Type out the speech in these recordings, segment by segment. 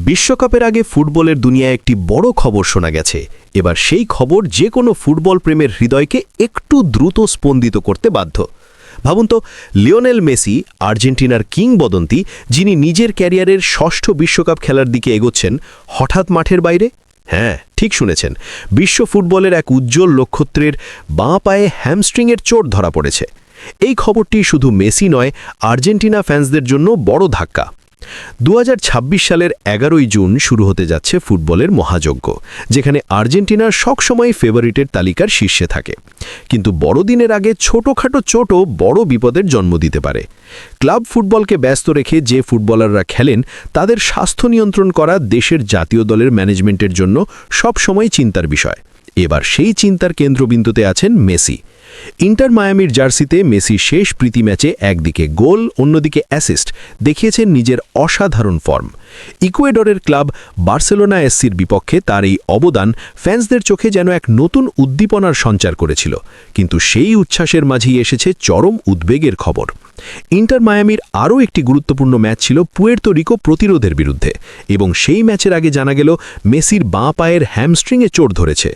বিশ্বকাপের আগে ফুটবলের দুনিয়ায় একটি বড় খবর শোনা গেছে। এবার সেই খবর যে কোনো ফুটবল প্রেমের হৃদয়কে একটু দ্রুত স্পন্দিত করতে বাধ্য। ভাবুন তো, লিওনেল মেসি, আর্জেন্টিনার কিংবদন্তি, যিনি নিজের ক্যারিয়ারের ষষ্ঠ বিশ্বকাপ খেলার দিকে এগোচ্ছেন, হঠাৎ মাঠের বাইরে। হ্যাঁ, ঠিক শুনেছেন, বিশ্ব ফুটবলের এক উজ্জ্বল নক্ষত্রের বাঁ পায়ে হ্যামস্ট্রিংয়ের চোট ধরা পড়েছে। এই খবরটি শুধু মেসি নয়, আর্জেন্টিনা ফ্যান্সদের জন্য বড় ধাক্কা। 2026 সালের 11 জুন শুরু হতে যাচ্ছে ফুটবলের মহাযজ্ঞ, যেখানে আর্জেন্টিনার সবসময় ফেভারিটের তালিকার শীর্ষে থাকে। কিন্তু বড়দিনের আগে ছোটখাটো চোটও বড় বিপদের জন্ম দিতে পারে। ক্লাব ফুটবলকে ব্যস্ত রেখে যে ফুটবলাররা খেলেন, তাদের স্বাস্থ্য নিয়ন্ত্রণ করা দেশের জাতীয় দলের ম্যানেজমেন্টের জন্য সবসময় চিন্তার বিষয়। এবার সেই চিন্তার কেন্দ্রবিন্দুতে আছেন মেসি। ইন্টার মায়ামির জার্সিতে মেসি শেষ প্রীতি ম্যাচে একদিকে গোল, অন্যদিকে অ্যাসিস্ট দেখিয়েছেন নিজের অসাধারণ ফর্ম। ইকুয়েডরের ক্লাব বার্সেলোনা এসসির বিপক্ষে তার এই অবদান ফ্যান্সদের চোখে যেন এক নতুন উদ্দীপনার সঞ্চার করেছিল। কিন্তু সেই উচ্ছ্বাসের মাঝেই এসেছে চরম উদ্বেগের খবর। ইন্টার মায়ামির আরও একটি গুরুত্বপূর্ণ ম্যাচ ছিল পুয়ের্তো রিকো প্রতিরোধের বিরুদ্ধে, এবং সেই ম্যাচের আগে জানা গেল মেসির বাঁ পায়ের হ্যামস্ট্রিংয়ে চোট ধরেছে।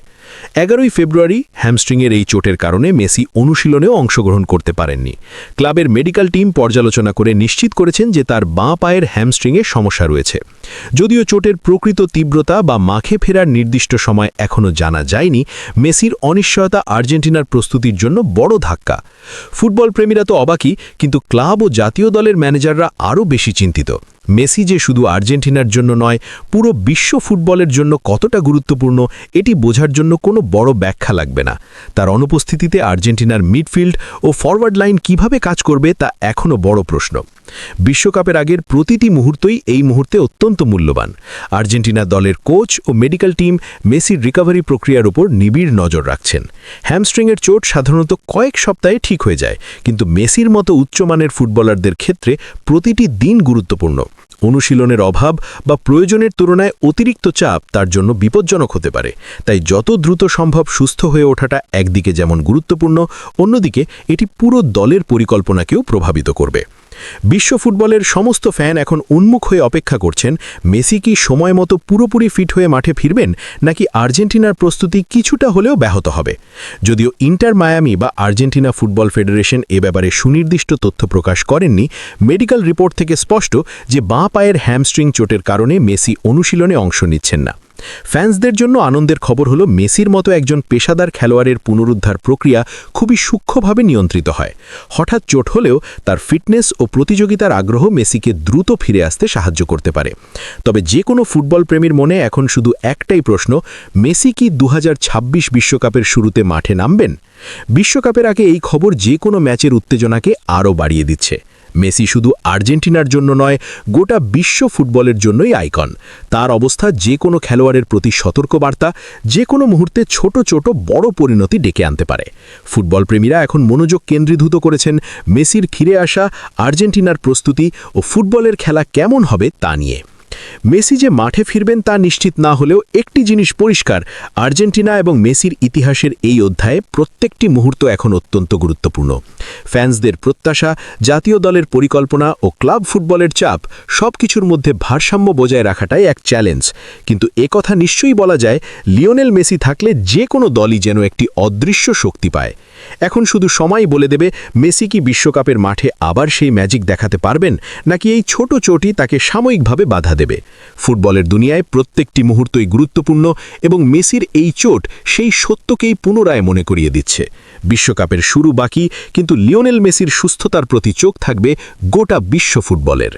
11 ফেব্রুয়ারি হ্যামস্ট্রিংয়ের এই চোটের কারণে মেসি অনুশীলনেও অংশগ্রহণ করতে পারেননি। ক্লাবের মেডিকেল টিম পর্যালোচনা করে নিশ্চিত করেছেন যে তার বাঁ পায়ের হ্যামস্ট্রিংয়ে সমস্যা রয়েছে। যদিও চোটের প্রকৃত তীব্রতা বা মাঠে ফেরার নির্দিষ্ট সময় এখনও জানা যায়নি, মেসির অনিশ্চয়তা আর্জেন্টিনার প্রস্তুতির জন্য বড় ধাক্কা। ফুটবল প্রেমীরা তো অবাকই, কিন্তু ক্লাব ও জাতীয় দলের ম্যানেজাররা আরও বেশি চিন্তিত। মেসি যে শুধু আর্জেন্টিনার জন্য নয়, পুরো বিশ্ব ফুটবলের জন্য কতটা গুরুত্বপূর্ণ, এটি বোঝার জন্য কোনো বড় ব্যাখ্যা লাগবে না। তার অনুপস্থিতিতে আর্জেন্টিনার মিডফিল্ড ও ফরওয়ার্ড লাইন কিভাবে কাজ করবে, তা এখনও বড় প্রশ্ন। বিশ্বকাপের আগের প্রতিটি মুহূর্তই এই মুহূর্তে অত্যন্ত মূল্যবান। আর্জেন্টিনা দলের কোচ ও মেডিকেল টিম মেসির রিকভারি প্রক্রিয়ার উপর নিবিড় নজর রাখছেন। হ্যামস্ট্রিংয়ের চোট সাধারণত কয়েক সপ্তাহে ঠিক হয়ে যায়, কিন্তু মেসির মতো উচ্চমানের ফুটবলারদের ক্ষেত্রে প্রতিটি দিন গুরুত্বপূর্ণ। অনুশীলনের অভাব বা প্রয়োজনের তুলনায় অতিরিক্ত চাপ তার জন্য বিপজ্জনক হতে পারে। তাই যত দ্রুত সম্ভব সুস্থ হয়ে ওঠাটা একদিকে যেমন গুরুত্বপূর্ণ, অন্যদিকে এটি পুরো দলের পরিকল্পনাকেও প্রভাবিত করবে। বিশ্ব ফুটবলের সমস্ত ফ্যান এখন উন্মুখ হয়ে অপেক্ষা করছেন, মেসি কি সময় মতো পুরোপুরি ফিট হয়ে মাঠে ফিরবেন, নাকি আর্জেন্টিনার প্রস্তুতি কিছুটা হলেও ব্যাহত হবে। যদিও ইন্টার মায়ামি বা আর্জেন্টিনা ফুটবল ফেডারেশন এ ব্যাপারে সুনির্দিষ্ট তথ্য প্রকাশ করেননি, মেডিকেল রিপোর্ট থেকে স্পষ্ট যে বাঁ পায়ের হ্যামস্ট্রিং চোটের কারণে মেসি অনুশীলনে অংশ নিচ্ছেন না। ফ্যান্সদের জন্য আনন্দের খবর হলো, মেসির মতো একজন পেশাদার খেলোয়াড়ের পুনরুদ্ধার প্রক্রিয়া খুবই সূক্ষ্মভাবে নিয়ন্ত্রিত হয়। হঠাৎ চোট হলেও তার ফিটনেস ও প্রতিযোগিতার আগ্রহ মেসিকে দ্রুত ফিরে আসতে সাহায্য করতে পারে। তবে যে কোনো ফুটবল প্রেমীর মনে এখন শুধু একটাই প্রশ্ন, মেসি কি 2026 বিশ্বকাপের শুরুতে মাঠে নামবেন? বিশ্বকাপের আগে এই খবর যে কোনো ম্যাচের উত্তেজনাকে আরও বাড়িয়ে দিচ্ছে। মেসি শুধু আর্জেন্টিনার জন্য নয়, গোটা বিশ্ব ফুটবলের জন্যই আইকন। তার অবস্থা যে কোনো খেলোয়াড়ের প্রতি সতর্কবার্তা, যে কোনো মুহূর্তে ছোট ছোট বড় পরিণতি ডেকে আনতে পারে। ফুটবল প্রেমীরা এখন মনোযোগ কেন্দ্রীভূত করেছেন মেসির ফিরে আসা, আর্জেন্টিনার প্রস্তুতি ও ফুটবলের খেলা কেমন হবে তা নিয়ে। মেসি যে মাঠে ফিরবেন তা নিশ্চিত না হলেও একটি জিনিস পরিষ্কার, আর্জেন্টিনা এবং মেসির ইতিহাসের এই অধ্যায়ে প্রত্যেকটি মুহূর্ত এখন অত্যন্ত গুরুত্বপূর্ণ। ফ্যান্সদের প্রত্যাশা, জাতীয় দলের পরিকল্পনা ও ক্লাব ফুটবলের চাপ, সবকিছুর মধ্যে ভারসাম্য বজায় রাখাটাই এক চ্যালেঞ্জ। কিন্তু একথা নিশ্চয়ই বলা যায়, লিওনেল মেসি থাকলে যে কোনো দলই যেন একটি অদৃশ্য শক্তি পায়। এখন শুধু সময় বলে দেবে, মেসি কি বিশ্বকাপের মাঠে আবার সেই ম্যাজিক দেখাতে পারবেন, নাকি এই ছোট চোটই তাকে সাময়িকভাবে বাধা দেবে। ফুটবলের দুনিয়ায় প্রত্যেকটি মুহূর্তই গুরুত্বপূর্ণ, এবং মেসির এই চোট সেই সত্যকেই পুনরায় মনে করিয়ে দিচ্ছে। বিশ্বকাপের শুরু বাকি, কিন্তু লিওনেল মেসির সুস্থতার প্রতি চোখ থাকবে গোটা বিশ্ব ফুটবলের।